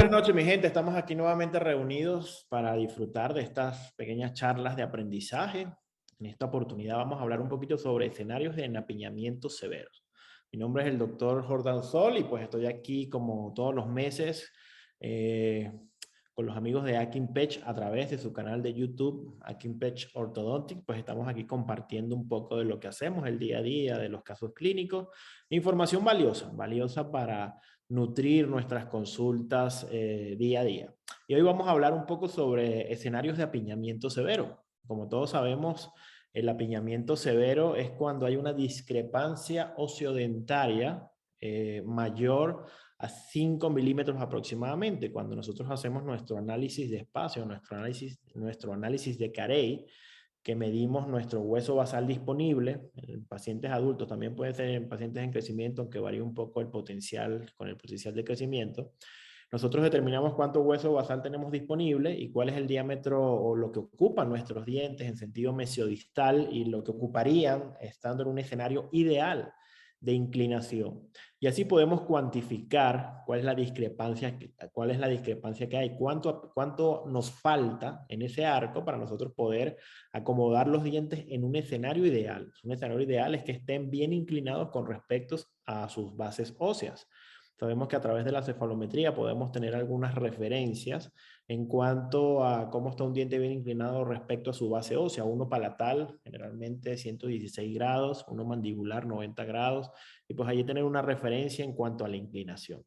Buenas noches, mi gente. Estamos aquí nuevamente reunidos para disfrutar de estas pequeñas charlas de aprendizaje. En esta oportunidad vamos a hablar un poquito sobre escenarios de enapiñamientos severos. Mi nombre es el doctor Jordan Sol y pues estoy aquí como todos los meses eh, con los amigos de Akin Pech a través de su canal de YouTube, Akin Pech Orthodontic. Pues estamos aquí compartiendo un poco de lo que hacemos el día a día, de los casos clínicos. Información valiosa, valiosa para nutrir nuestras consultas día a día. Y hoy vamos a hablar un poco sobre escenarios de apiñamiento severo. Como todos sabemos, el apiñamiento severo es cuando hay una discrepancia ociodentaria mayor a 5 milímetros aproximadamente. Cuando nosotros hacemos nuestro análisis de espacio, nuestro análisis de Carey, que medimos nuestro hueso basal disponible en pacientes adultos, también puede ser en pacientes en crecimiento, aunque varía un poco el potencial con el potencial de crecimiento. Nosotros determinamos cuánto hueso basal tenemos disponible y cuál es el diámetro o lo que ocupan nuestros dientes en sentido mesiodistal y lo que ocuparían estando en un escenario ideal de inclinación. Y así podemos cuantificar cuál es la discrepancia que hay, cuánto nos falta en ese arco para nosotros poder acomodar los dientes en un escenario ideal. Un escenario ideal es que estén bien inclinados con respecto a sus bases óseas. Sabemos que a través de la cefalometría podemos tener algunas referencias en cuanto a cómo está un diente bien inclinado respecto a su base ósea. Uno palatal, generalmente 116 grados, uno mandibular, 90 grados, y pues allí tener una referencia en cuanto a la inclinación.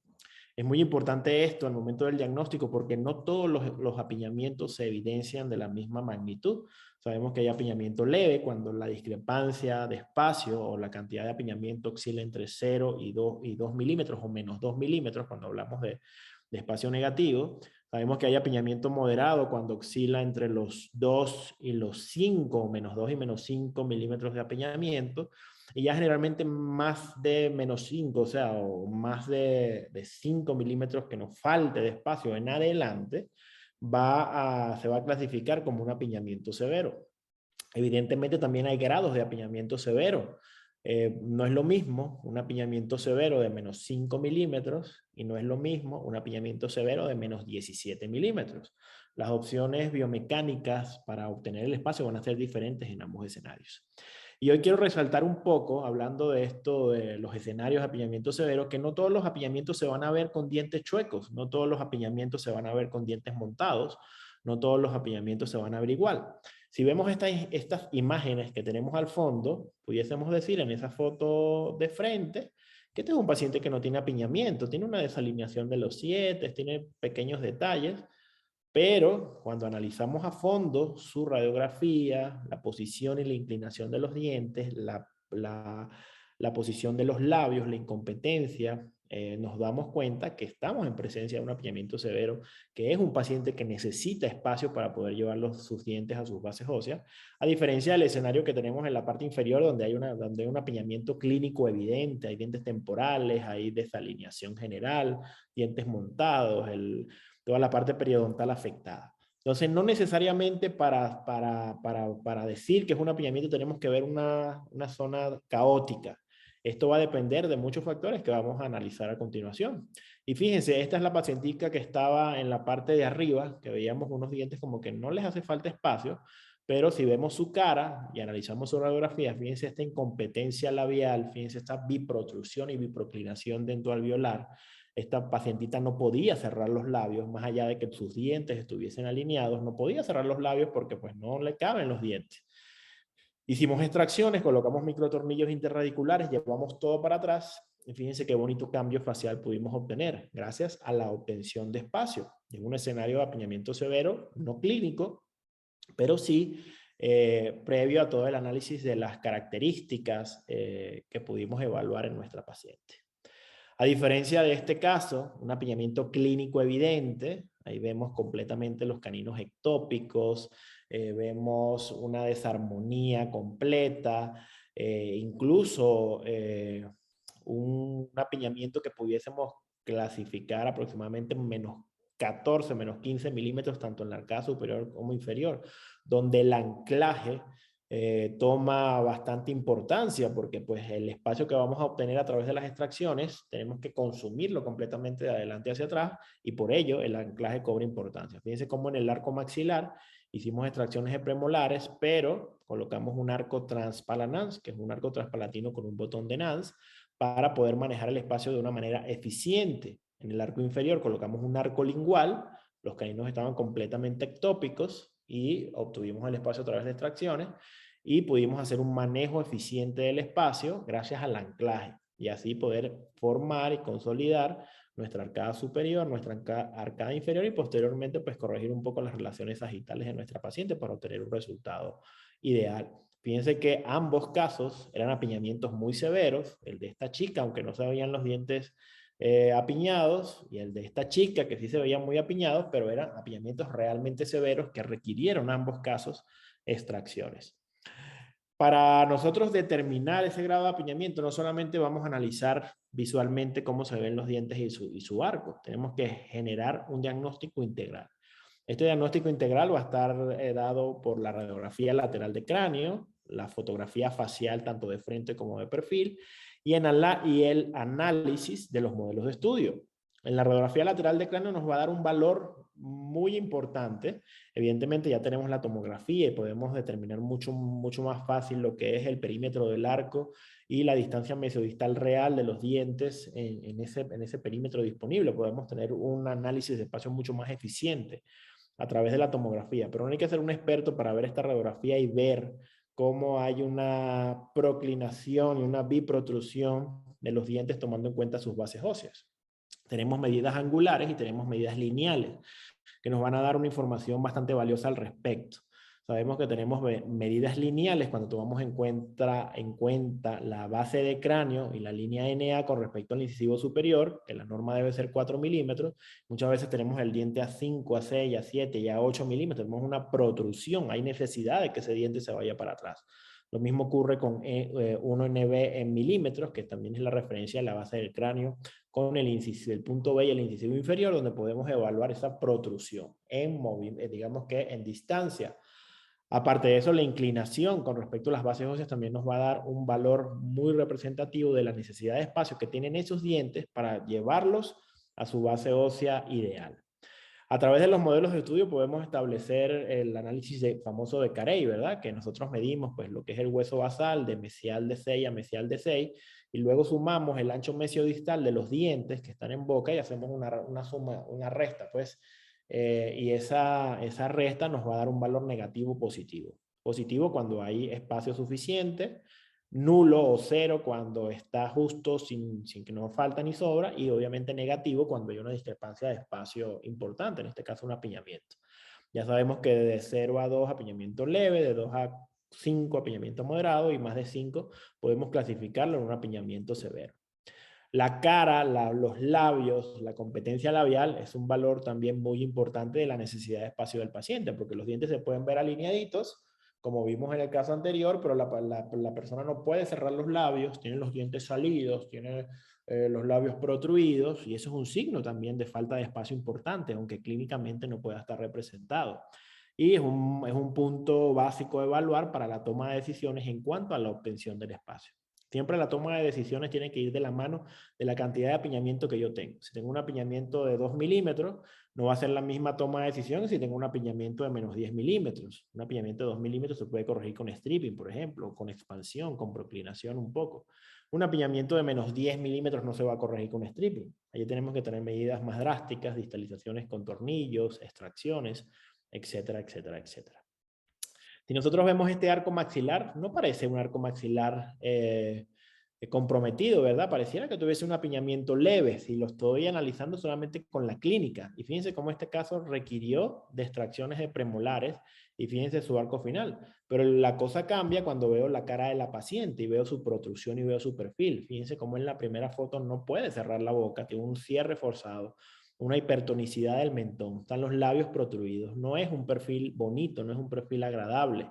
Es muy importante esto al momento del diagnóstico porque no todos los apiñamientos se evidencian de la misma magnitud. Sabemos que hay apiñamiento leve cuando la discrepancia de espacio o la cantidad de apiñamiento oscila entre 0 y 2 milímetros o menos 2 milímetros cuando hablamos de espacio negativo. Sabemos que hay apiñamiento moderado cuando oscila entre los 2 y los 5, o menos 2 y menos 5 milímetros de apiñamiento. Y ya generalmente más de menos 5, o sea, o más de 5 milímetros que nos falte de espacio en adelante, se va a clasificar como un apiñamiento severo. Evidentemente también hay grados de apiñamiento severo. No es lo mismo un apiñamiento severo de menos 5 milímetros y no es lo mismo un apiñamiento severo de menos 17 milímetros. Las opciones biomecánicas para obtener el espacio van a ser diferentes en ambos escenarios. Y hoy quiero resaltar un poco, hablando de esto, de los escenarios de apiñamiento severo, que no todos los apiñamientos se van a ver con dientes chuecos, no todos los apiñamientos se van a ver con dientes montados, no todos los apiñamientos se van a ver igual. Si vemos estas imágenes que tenemos al fondo, pudiésemos decir en esa foto de frente que este es un paciente que no tiene apiñamiento, tiene una desalineación de los 7, tiene pequeños detalles, pero cuando analizamos a fondo su radiografía, la posición y la inclinación de los dientes, la posición de los labios, la incompetencia, nos damos cuenta que estamos en presencia de un apiñamiento severo, que es un paciente que necesita espacio para poder llevar sus dientes a sus bases óseas, a diferencia del escenario que tenemos en la parte inferior, donde hay un apiñamiento clínico evidente, hay dientes temporales, hay desalineación general, dientes montados, toda la parte periodontal afectada. Entonces, no necesariamente para decir que es un apiñamiento tenemos que ver una zona caótica. Esto va a depender de muchos factores que vamos a analizar a continuación. Y fíjense, esta es la pacientica que estaba en la parte de arriba, que veíamos unos dientes como que no les hace falta espacio, pero si vemos su cara y analizamos su radiografía, fíjense esta incompetencia labial, fíjense esta biprotrusión y biproclinación dentoalveolar. Esta pacientita no podía cerrar los labios, más allá de que sus dientes estuviesen alineados, no podía cerrar los labios porque pues no le caben los dientes. Hicimos extracciones, colocamos microtornillos interradiculares, llevamos todo para atrás. Y fíjense qué bonito cambio facial pudimos obtener gracias a la obtención de espacio. En un escenario de apiñamiento severo, no clínico, pero sí previo a todo el análisis de las características que pudimos evaluar en nuestra paciente. A diferencia de este caso, un apiñamiento clínico evidente, ahí vemos completamente los caninos ectópicos, vemos una desarmonía completa, incluso un apiñamiento que pudiésemos clasificar aproximadamente menos 14, menos 15 milímetros, tanto en la arcada superior como inferior, donde el anclaje toma bastante importancia porque pues el espacio que vamos a obtener a través de las extracciones tenemos que consumirlo completamente de adelante hacia atrás y por ello el anclaje cobra importancia. Fíjense cómo en el arco maxilar hicimos extracciones de premolares, pero colocamos un arco transpalanans, que es un arco transpalatino con un botón de Nance, para poder manejar el espacio de una manera eficiente. En el arco inferior colocamos un arco lingual, los caninos estaban completamente ectópicos y obtuvimos el espacio a través de extracciones y pudimos hacer un manejo eficiente del espacio gracias al anclaje y así poder formar y consolidar nuestra arcada superior, nuestra arcada inferior y posteriormente pues corregir un poco las relaciones sagitales de nuestra paciente para obtener un resultado ideal. Fíjense que ambos casos eran apiñamientos muy severos, el de esta chica, aunque no se veían los dientes apiñados, y el de esta chica, que sí se veían muy apiñados, pero eran apiñamientos realmente severos que requirieron ambos casos extracciones. Para nosotros determinar ese grado de apiñamiento, no solamente vamos a analizar visualmente cómo se ven los dientes y su arco, tenemos que generar un diagnóstico integral. Este diagnóstico integral va a estar dado por la radiografía lateral de cráneo, la fotografía facial tanto de frente como de perfil y el análisis de los modelos de estudio. En la radiografía lateral de cráneo nos va a dar un valor muy importante. Evidentemente ya tenemos la tomografía y podemos determinar mucho más fácil lo que es el perímetro del arco y la distancia mesodistal real de los dientes en ese perímetro disponible. Podemos tener un análisis de espacio mucho más eficiente a través de la tomografía, pero no hay que ser un experto para ver esta radiografía y ver cómo hay una proclinación y una biprotrusión de los dientes tomando en cuenta sus bases óseas. Tenemos medidas angulares y tenemos medidas lineales que nos van a dar una información bastante valiosa al respecto. Sabemos que tenemos medidas lineales cuando tomamos en cuenta la base de cráneo y la línea NA con respecto al incisivo superior, que la norma debe ser 4 milímetros. Muchas veces tenemos el diente a 5, a 6, a 7 y a 8 milímetros. Tenemos una protrusión, hay necesidad de que ese diente se vaya para atrás. Lo mismo ocurre con 1NB en milímetros, que también es la referencia de la base del cráneo, con el punto B y el incisivo inferior, donde podemos evaluar esa protrusión digamos que en distancia. Aparte de eso, la inclinación con respecto a las bases óseas también nos va a dar un valor muy representativo de la necesidad de espacio que tienen esos dientes para llevarlos a su base ósea ideal. A través de los modelos de estudio podemos establecer el análisis famoso de Carey, ¿verdad? Que nosotros medimos pues, lo que es el hueso basal de mesial de 6 a mesial de 6 y luego sumamos el ancho mesiodistal de los dientes que están en boca y hacemos una suma, una resta, pues, y esa resta nos va a dar un valor negativo o positivo. Positivo cuando hay espacio suficiente, nulo o cero cuando está justo sin que nos falta ni sobra y obviamente negativo cuando hay una discrepancia de espacio importante, en este caso un apiñamiento. Ya sabemos que de 0 a 2 apiñamiento leve, de 2 a 5 apiñamiento moderado y más de 5 podemos clasificarlo en un apiñamiento severo. La cara, los labios, la competencia labial es un valor también muy importante de la necesidad de espacio del paciente, porque los dientes se pueden ver alineaditos, como vimos en el caso anterior, pero la persona no puede cerrar los labios, tiene los dientes salidos, tiene los labios protruidos, y eso es un signo también de falta de espacio importante, aunque clínicamente no pueda estar representado. Y es un punto básico a evaluar para la toma de decisiones en cuanto a la obtención del espacio. Siempre la toma de decisiones tiene que ir de la mano de la cantidad de apiñamiento que yo tengo. Si tengo un apiñamiento de 2 milímetros, no va a ser la misma toma de decisión si tengo un apiñamiento de menos 10 milímetros. Un apiñamiento de 2 milímetros se puede corregir con stripping, por ejemplo, con expansión, con proclinación un poco. Un apiñamiento de menos 10 milímetros no se va a corregir con stripping. Allí tenemos que tener medidas más drásticas, distalizaciones con tornillos, extracciones, etcétera, etcétera, etcétera. Si nosotros vemos este arco maxilar, no parece un arco maxilar comprometido, ¿verdad? Pareciera que tuviese un apiñamiento leve, si lo estoy analizando solamente con la clínica. Y fíjense cómo este caso requirió de extracciones de premolares y fíjense su arco final. Pero la cosa cambia cuando veo la cara de la paciente y veo su protrusión y veo su perfil. Fíjense cómo en la primera foto no puede cerrar la boca, tiene un cierre forzado, una hipertonicidad del mentón, están los labios protruidos, no es un perfil bonito, no es un perfil agradable.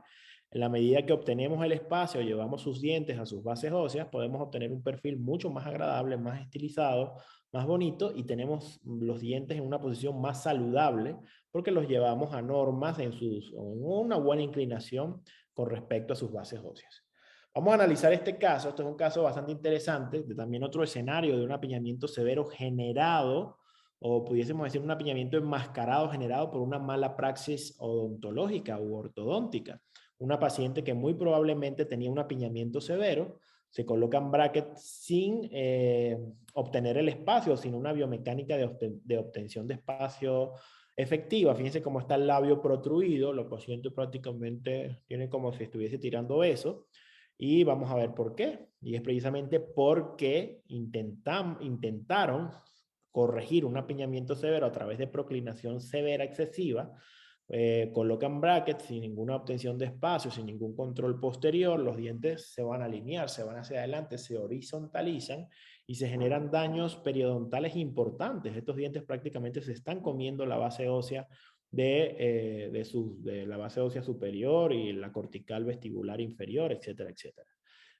En la medida que obtenemos el espacio, llevamos sus dientes a sus bases óseas, podemos obtener un perfil mucho más agradable, más estilizado, más bonito, y tenemos los dientes en una posición más saludable porque los llevamos a normas en una buena inclinación con respecto a sus bases óseas. Vamos a analizar este caso. Esto es un caso bastante interesante, de también otro escenario de un apiñamiento severo generado, o pudiésemos decir un apiñamiento enmascarado generado por una mala praxis odontológica u ortodóntica. Una paciente que muy probablemente tenía un apiñamiento severo, se colocan brackets sin obtener el espacio, sin una biomecánica de obtención de espacio efectiva. Fíjense cómo está el labio protruido, la paciente prácticamente tiene como si estuviese tirando eso. Y vamos a ver por qué. Y es precisamente porque intentaron corregir un apiñamiento severo a través de proclinación severa excesiva. Colocan brackets sin ninguna obtención de espacio, sin ningún control posterior, los dientes se van a alinear, se van hacia adelante, se horizontalizan y se generan daños periodontales importantes. Estos dientes prácticamente se están comiendo la base ósea de la base ósea superior y la cortical vestibular inferior, etcétera, etcétera.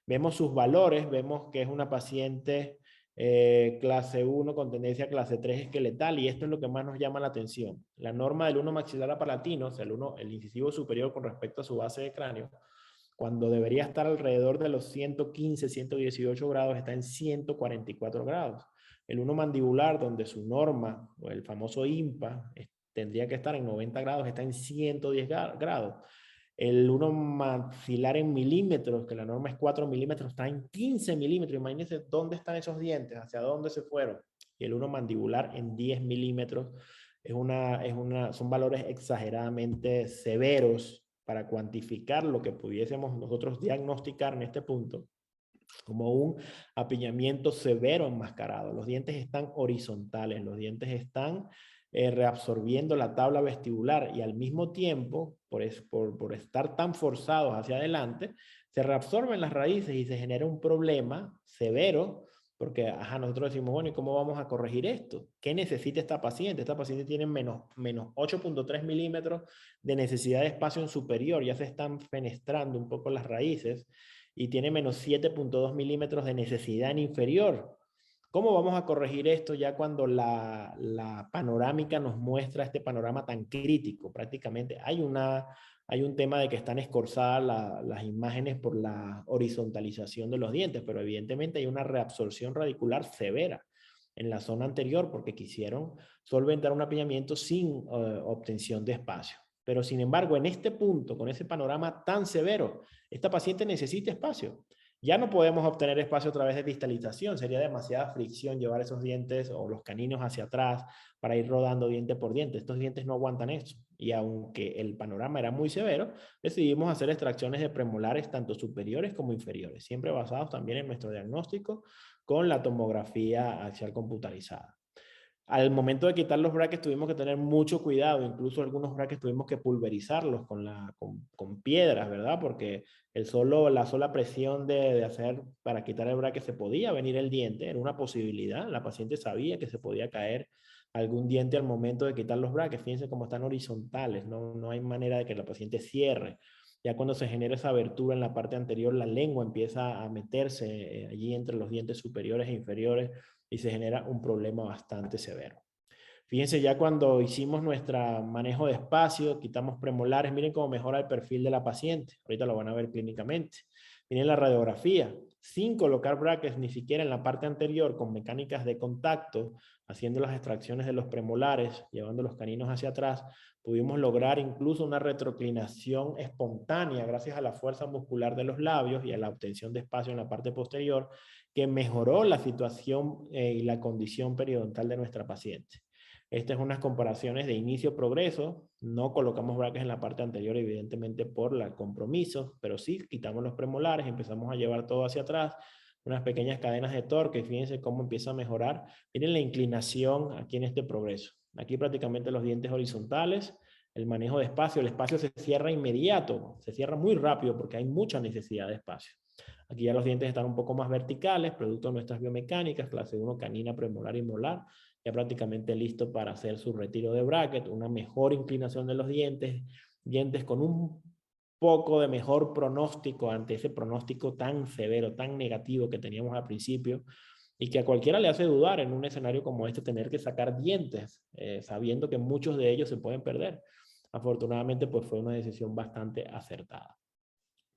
Vemos sus valores, vemos que es una paciente clase 1 con tendencia a clase 3 esqueletal, y esto es lo que más nos llama la atención. La norma del 1 maxilar apalatino, o sea, el incisivo superior con respecto a su base de cráneo, cuando debería estar alrededor de los 115, 118 grados, está en 144 grados. El 1 mandibular, donde su norma, o el famoso IMPA, tendría que estar en 90 grados, está en 110 grados. El 1 maxilar en milímetros, que la norma es 4 milímetros, está en 15 milímetros. Imagínense dónde están esos dientes, hacia dónde se fueron. Y el 1 mandibular en 10 milímetros son valores exageradamente severos para cuantificar lo que pudiésemos nosotros diagnosticar en este punto como un apiñamiento severo enmascarado. Los dientes están horizontales, los dientes están reabsorbiendo la tabla vestibular, y al mismo tiempo, por estar tan forzados hacia adelante, se reabsorben las raíces y se genera un problema severo, porque nosotros decimos, bueno, ¿y cómo vamos a corregir esto? ¿Qué necesita esta paciente? Esta paciente tiene menos 8.3 milímetros de necesidad de espacio en superior, ya se están fenestrando un poco las raíces, y tiene menos 7.2 milímetros de necesidad en inferior. ¿Cómo vamos a corregir esto ya cuando la panorámica nos muestra este panorama tan crítico? Prácticamente hay un tema de que están escorzadas las imágenes por la horizontalización de los dientes, pero evidentemente hay una reabsorción radicular severa en la zona anterior porque quisieron solventar un apiñamiento sin obtención de espacio. Pero sin embargo, en este punto, con ese panorama tan severo, esta paciente necesita espacio. Ya no podemos obtener espacio a través de distalización, sería demasiada fricción llevar esos dientes o los caninos hacia atrás para ir rodando diente por diente. Estos dientes no aguantan eso. Y aunque el panorama era muy severo, decidimos hacer extracciones de premolares tanto superiores como inferiores, siempre basados también en nuestro diagnóstico con la tomografía axial computarizada. Al momento de quitar los brackets tuvimos que tener mucho cuidado, incluso algunos brackets tuvimos que pulverizarlos con piedras, ¿verdad? Porque la sola presión de hacer para quitar el bracket se podía venir el diente, era una posibilidad, la paciente sabía que se podía caer algún diente al momento de quitar los brackets. Fíjense cómo están horizontales, no hay manera de que la paciente cierre. Ya cuando se genera esa abertura en la parte anterior, la lengua empieza a meterse allí entre los dientes superiores e inferiores, y se genera un problema bastante severo. Fíjense, ya cuando hicimos nuestro manejo de espacio, quitamos premolares, miren cómo mejora el perfil de la paciente. Ahorita lo van a ver clínicamente. Miren la radiografía, sin colocar brackets ni siquiera en la parte anterior, con mecánicas de contacto, haciendo las extracciones de los premolares, llevando los caninos hacia atrás, pudimos lograr incluso una retroclinación espontánea gracias a la fuerza muscular de los labios y a la obtención de espacio en la parte posterior, que mejoró la situación y la condición periodontal de nuestra paciente. Estas son unas comparaciones de inicio-progreso. No colocamos brackets en la parte anterior, evidentemente por el compromiso, pero sí quitamos los premolares, empezamos a llevar todo hacia atrás, unas pequeñas cadenas de torque. Fíjense cómo empieza a mejorar. Miren la inclinación aquí en este progreso. Aquí prácticamente los dientes horizontales, el manejo de espacio. El espacio se cierra inmediato, se cierra muy rápido porque hay mucha necesidad de espacio. Aquí ya los dientes están un poco más verticales, producto de nuestras biomecánicas, clase 1 canina, premolar y molar, ya prácticamente listo para hacer su retiro de bracket, una mejor inclinación de los dientes, dientes con un poco de mejor pronóstico ante ese pronóstico tan severo, tan negativo que teníamos al principio, y que a cualquiera le hace dudar en un escenario como este tener que sacar dientes, sabiendo que muchos de ellos se pueden perder. Afortunadamente, pues fue una decisión bastante acertada.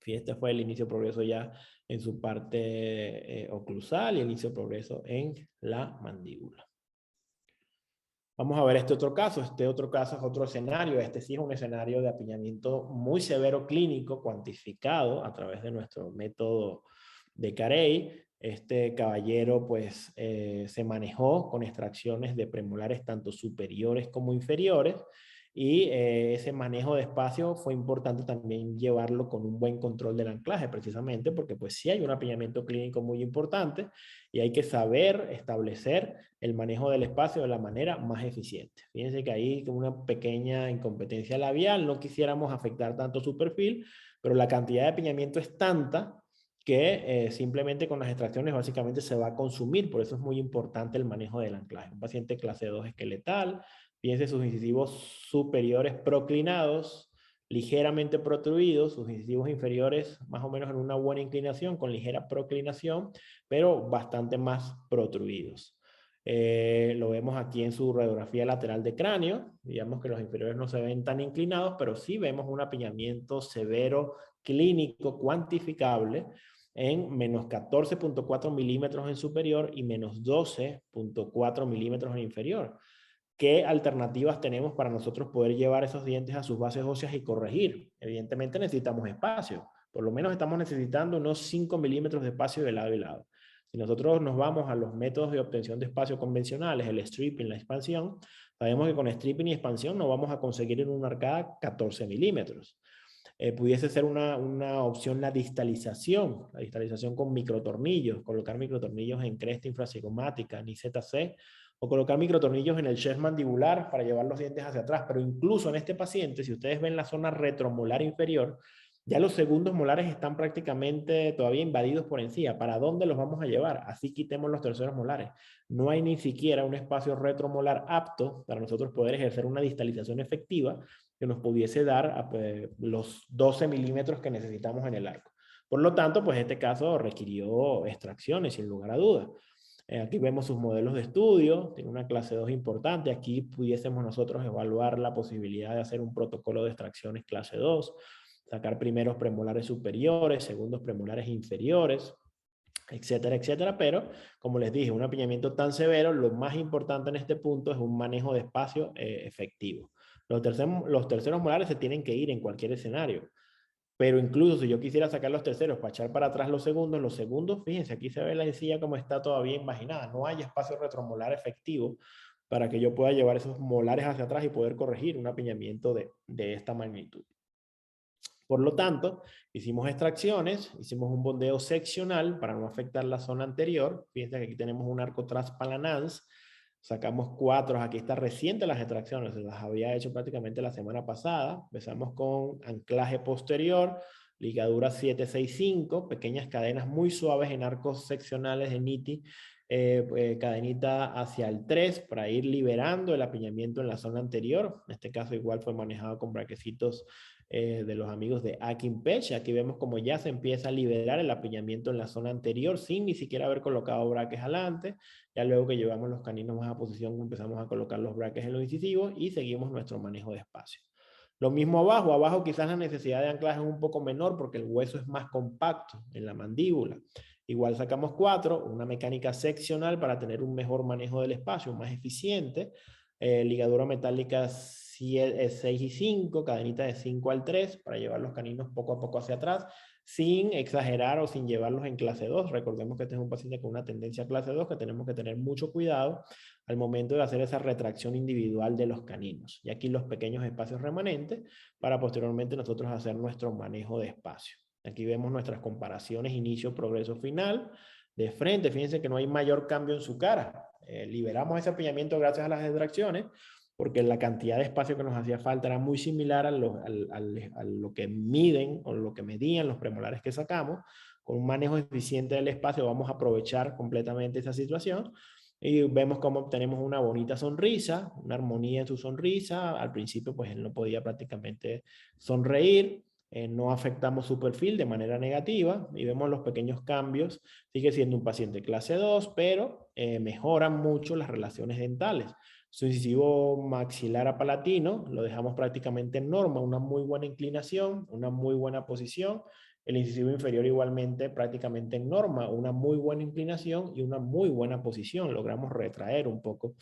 Este fue el inicio progreso ya en su parte oclusal y el inicio progreso en la mandíbula. Vamos a ver este otro caso. Este otro caso es otro escenario. Este sí es un escenario de apiñamiento muy severo clínico, cuantificado a través de nuestro método de Carey. Este caballero pues se manejó con extracciones de premolares tanto superiores como inferiores, y ese manejo de espacio fue importante también llevarlo con un buen control del anclaje, precisamente porque pues sí hay un apiñamiento clínico muy importante y hay que saber establecer el manejo del espacio de la manera más eficiente. Fíjense que ahí con una pequeña incompetencia labial, no quisiéramos afectar tanto su perfil, pero la cantidad de apiñamiento es tanta que simplemente con las extracciones básicamente se va a consumir. Por eso es muy importante el manejo del anclaje. Un paciente clase 2 esqueletal, fíjense sus incisivos superiores proclinados, ligeramente protruidos, sus incisivos inferiores más o menos en una buena inclinación, con ligera proclinación, pero bastante más protruidos. Lo vemos aquí en su radiografía lateral de cráneo. Digamos que los inferiores no se ven tan inclinados, pero sí vemos un apiñamiento severo clínico cuantificable en menos 14.4 milímetros en superior y menos 12.4 milímetros en inferior. ¿Qué alternativas tenemos para nosotros poder llevar esos dientes a sus bases óseas y corregir? Evidentemente necesitamos espacio. Por lo menos estamos necesitando unos 5 milímetros de espacio de lado y lado. Si nosotros nos vamos a los métodos de obtención de espacio convencionales, el stripping, la expansión, sabemos que con stripping y expansión no vamos a conseguir en una arcada 14 milímetros. Pudiese ser una opción la distalización con microtornillos, colocar microtornillos en cresta infracigomática, ni ZC, o colocar microtornillos en el chest mandibular para llevar los dientes hacia atrás. Pero incluso en este paciente, si ustedes ven la zona retromolar inferior, ya los segundos molares están prácticamente todavía invadidos por encía. ¿Para dónde los vamos a llevar? Así quitemos los terceros molares. No hay ni siquiera un espacio retromolar apto para nosotros poder ejercer una distalización efectiva que nos pudiese dar los 12 milímetros que necesitamos en el arco. Por lo tanto, pues este caso requirió extracciones, sin lugar a dudas. Aquí vemos sus modelos de estudio, tiene una clase 2 importante. Aquí pudiésemos nosotros evaluar la posibilidad de hacer un protocolo de extracciones clase 2, sacar primeros premolares superiores, segundos premolares inferiores, etcétera, etcétera. Pero, como les dije, un apiñamiento tan severo, lo más importante en este punto es un manejo de espacio efectivo. Los terceros molares se tienen que ir en cualquier escenario. Pero incluso si yo quisiera sacar los terceros para echar para atrás los segundos, fíjense, aquí se ve la encía como está todavía invaginada. No hay espacio retromolar efectivo para que yo pueda llevar esos molares hacia atrás y poder corregir un apiñamiento de esta magnitud. Por lo tanto, hicimos extracciones, hicimos un bondeo seccional para no afectar la zona anterior. Fíjense que aquí tenemos un arco transpalanans. Sacamos 4, aquí está reciente las extracciones, las había hecho prácticamente la semana pasada. Empezamos con anclaje posterior, ligadura 765, pequeñas cadenas muy suaves en arcos seccionales de NITI, cadenita hacia el 3 para ir liberando el apiñamiento en la zona anterior. En este caso igual fue manejado con braquecitos de los amigos de Akin Pech. Aquí vemos como ya se empieza a liberar el apiñamiento en la zona anterior sin ni siquiera haber colocado braques adelante. Ya luego que llevamos los caninos más a posición, empezamos a colocar los braques en los incisivos y seguimos nuestro manejo de espacio. Lo mismo abajo. Abajo quizás la necesidad de anclaje es un poco menor porque el hueso es más compacto en la mandíbula. Igual sacamos 4, una mecánica seccional para tener un mejor manejo del espacio, más eficiente. Ligadura metálica 6 y 5, cadenita de 5 al 3 para llevar los caninos poco a poco hacia atrás, sin exagerar o sin llevarlos en clase 2. Recordemos que este es un paciente con una tendencia a clase 2, que tenemos que tener mucho cuidado al momento de hacer esa retracción individual de los caninos. Y aquí los pequeños espacios remanentes para posteriormente nosotros hacer nuestro manejo de espacio. Aquí vemos nuestras comparaciones, inicio, progreso, final. De frente, fíjense que no hay mayor cambio en su cara. Liberamos ese apiñamiento gracias a las extracciones, porque la cantidad de espacio que nos hacía falta era muy similar a lo que miden o lo que medían los premolares que sacamos. Con un manejo eficiente del espacio vamos a aprovechar completamente esa situación y vemos cómo obtenemos una bonita sonrisa, una armonía en su sonrisa. Al principio pues él no podía prácticamente sonreír. no afectamos su perfil de manera negativa y vemos los pequeños cambios. Sigue siendo un paciente clase 2, pero mejoran mucho las relaciones dentales. Su incisivo maxilar apalatino lo dejamos prácticamente en norma, una muy buena inclinación, una muy buena posición. El incisivo inferior igualmente prácticamente en norma, una muy buena inclinación y una muy buena posición. Logramos retraer un poco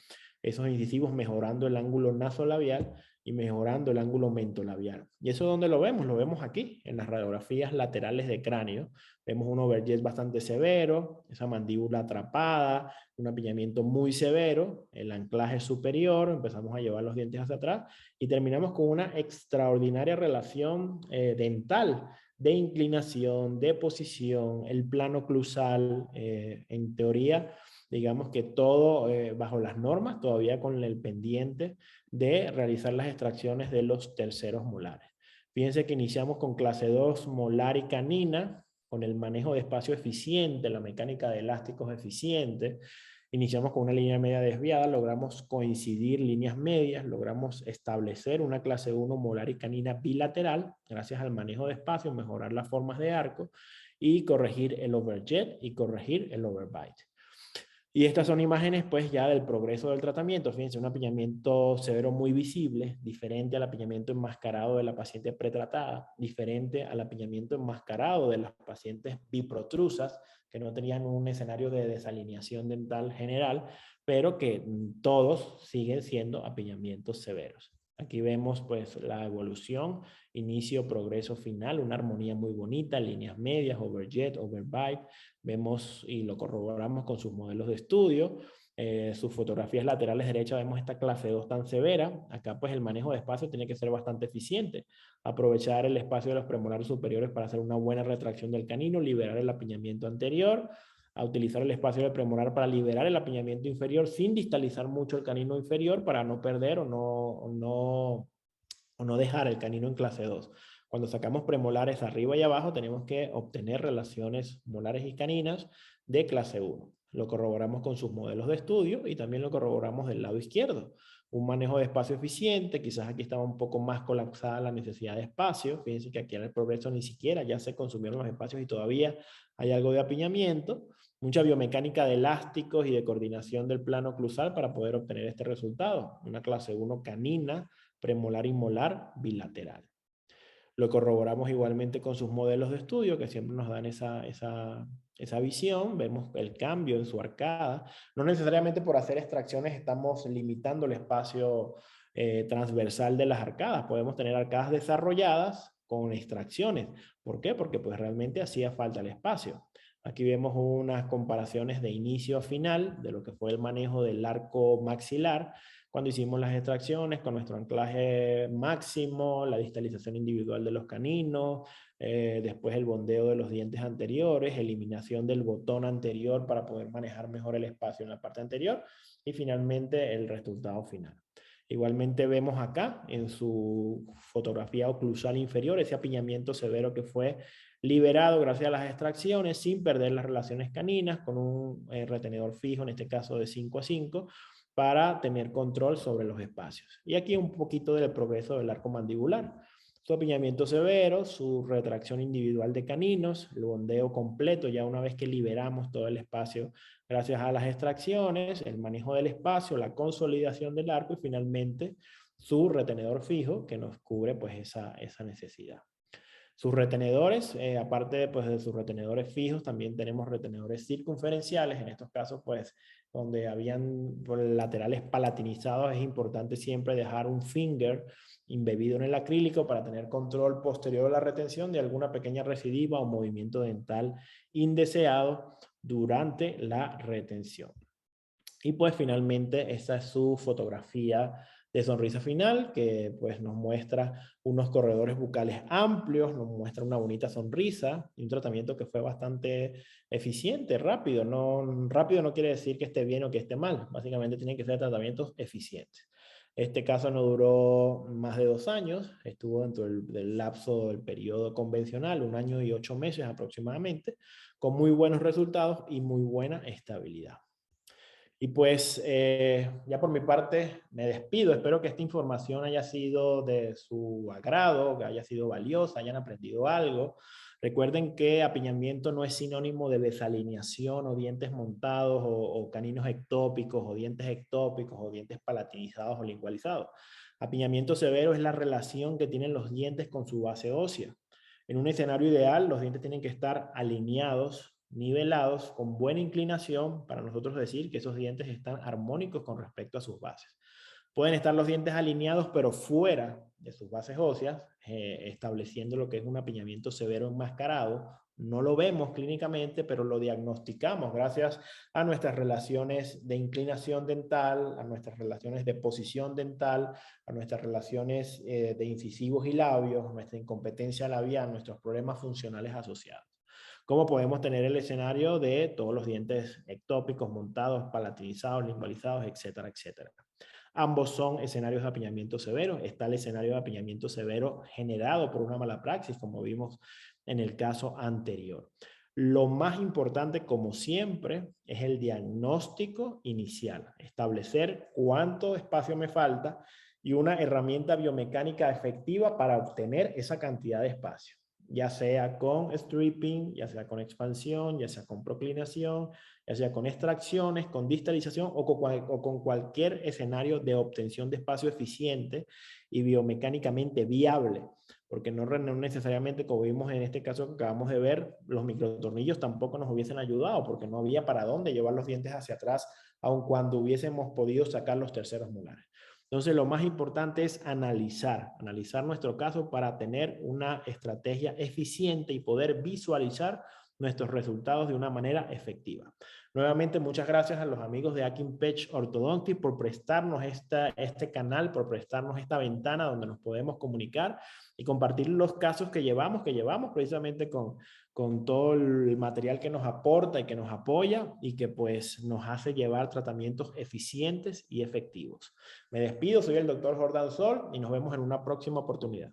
esos incisivos mejorando el ángulo nasolabial y mejorando el ángulo mentolabial. ¿Y eso dónde lo vemos? Lo vemos aquí, en las radiografías laterales de cráneo. Vemos un overjet bastante severo, esa mandíbula atrapada, un apiñamiento muy severo, el anclaje superior, empezamos a llevar los dientes hacia atrás y terminamos con una extraordinaria relación dental de inclinación, de posición, el plano oclusal, en teoría, digamos que todo bajo las normas, todavía con el pendiente de realizar las extracciones de los terceros molares. Fíjense que iniciamos con clase 2 molar y canina, con el manejo de espacio eficiente, la mecánica de elásticos eficiente. Iniciamos con una línea media desviada, logramos coincidir líneas medias, logramos establecer una clase 1 molar y canina bilateral, gracias al manejo de espacio, mejorar las formas de arco y corregir el overjet y corregir el overbite. Y estas son imágenes pues ya del progreso del tratamiento. Fíjense, un apiñamiento severo muy visible, diferente al apiñamiento enmascarado de la paciente pretratada, diferente al apiñamiento enmascarado de las pacientes biprotrusas, que no tenían un escenario de desalineación dental general, pero que todos siguen siendo apiñamientos severos. Aquí vemos pues la evolución, inicio, progreso, final, una armonía muy bonita, líneas medias, overjet, overbite. Vemos y lo corroboramos con sus modelos de estudio. Sus fotografías laterales derechas vemos esta clase 2 tan severa. Acá pues el manejo de espacio tiene que ser bastante eficiente. Aprovechar el espacio de los premolares superiores para hacer una buena retracción del canino, liberar el apiñamiento anterior, a utilizar el espacio del premolar para liberar el apiñamiento inferior sin distalizar mucho el canino inferior para no perder o no dejar el canino en clase 2. Cuando sacamos premolares arriba y abajo, tenemos que obtener relaciones molares y caninas de clase 1. Lo corroboramos con sus modelos de estudio y también lo corroboramos del lado izquierdo. Un manejo de espacio eficiente, quizás aquí estaba un poco más colapsada la necesidad de espacio. Fíjense que aquí en el progreso ni siquiera ya se consumieron los espacios y todavía hay algo de apiñamiento. Mucha biomecánica de elásticos y de coordinación del plano oclusal para poder obtener este resultado. Una clase 1 canina, premolar y molar bilateral. Lo corroboramos igualmente con sus modelos de estudio, que siempre nos dan esa visión. Vemos el cambio en su arcada. No necesariamente por hacer extracciones estamos limitando el espacio transversal de las arcadas. Podemos tener arcadas desarrolladas con extracciones. ¿Por qué? Porque pues realmente hacía falta el espacio. Aquí vemos unas comparaciones de inicio a final de lo que fue el manejo del arco maxilar cuando hicimos las extracciones con nuestro anclaje máximo, la distalización individual de los caninos, después el bondeo de los dientes anteriores, eliminación del botón anterior para poder manejar mejor el espacio en la parte anterior y finalmente el resultado final. Igualmente vemos acá en su fotografía oclusal inferior ese apiñamiento severo que fue liberado gracias a las extracciones sin perder las relaciones caninas con un retenedor fijo, en este caso de 5 a 5, para tener control sobre los espacios. Y aquí un poquito del progreso del arco mandibular. Su apiñamiento severo, su retracción individual de caninos, el bondeo completo ya una vez que liberamos todo el espacio gracias a las extracciones, el manejo del espacio, la consolidación del arco y finalmente su retenedor fijo que nos cubre pues esa necesidad. Sus retenedores, aparte pues, de sus retenedores fijos, también tenemos retenedores circunferenciales. En estos casos, pues, donde habían laterales palatinizados, es importante siempre dejar un finger embebido en el acrílico para tener control posterior a la retención de alguna pequeña recidiva o movimiento dental indeseado durante la retención. Y pues finalmente esta es su fotografía de sonrisa final, que pues nos muestra unos corredores bucales amplios, nos muestra una bonita sonrisa y un tratamiento que fue bastante eficiente, rápido. Rápido no quiere decir que esté bien o que esté mal, básicamente tienen que ser tratamientos eficientes. Este caso no duró más de 2 años, estuvo dentro del lapso del periodo convencional, 1 año y 8 meses aproximadamente, con muy buenos resultados y muy buena estabilidad. Y pues ya por mi parte me despido. Espero que esta información haya sido de su agrado, que haya sido valiosa, hayan aprendido algo. Recuerden que apiñamiento no es sinónimo de desalineación o dientes montados o caninos ectópicos o dientes ectópicos o dientes palatinizados o lingualizados. Apiñamiento severo es la relación que tienen los dientes con su base ósea. En un escenario ideal, los dientes tienen que estar alineados, nivelados, con buena inclinación para nosotros decir que esos dientes están armónicos con respecto a sus bases. Pueden estar los dientes alineados, pero fuera de sus bases óseas, estableciendo lo que es un apiñamiento severo enmascarado. No lo vemos clínicamente, pero lo diagnosticamos gracias a nuestras relaciones de inclinación dental, a nuestras relaciones de posición dental, a nuestras relaciones de incisivos y labios, nuestra incompetencia labial, nuestros problemas funcionales asociados. ¿Cómo podemos tener el escenario de todos los dientes ectópicos, montados, palatinizados, lingualizados, etcétera, etcétera? Ambos son escenarios de apiñamiento severo. Está el escenario de apiñamiento severo generado por una mala praxis, como vimos en el caso anterior. Lo más importante, como siempre, es el diagnóstico inicial. Establecer cuánto espacio me falta y una herramienta biomecánica efectiva para obtener esa cantidad de espacio, ya sea con stripping, ya sea con expansión, ya sea con proclinación, ya sea con extracciones, con distalización o con cualquier escenario de obtención de espacio eficiente y biomecánicamente viable, porque no necesariamente, como vimos en este caso que acabamos de ver, los microtornillos tampoco nos hubiesen ayudado, porque no había para dónde llevar los dientes hacia atrás, aun cuando hubiésemos podido sacar los terceros molares. Entonces, lo más importante es analizar nuestro caso para tener una estrategia eficiente y poder visualizar nuestros resultados de una manera efectiva. Nuevamente, muchas gracias a los amigos de Akin Pech Orthodontics por prestarnos este canal, por prestarnos esta ventana donde nos podemos comunicar y compartir los casos que llevamos precisamente con todo el material que nos aporta y que nos apoya y que pues nos hace llevar tratamientos eficientes y efectivos. Me despido, soy el doctor Jordan Sol y nos vemos en una próxima oportunidad.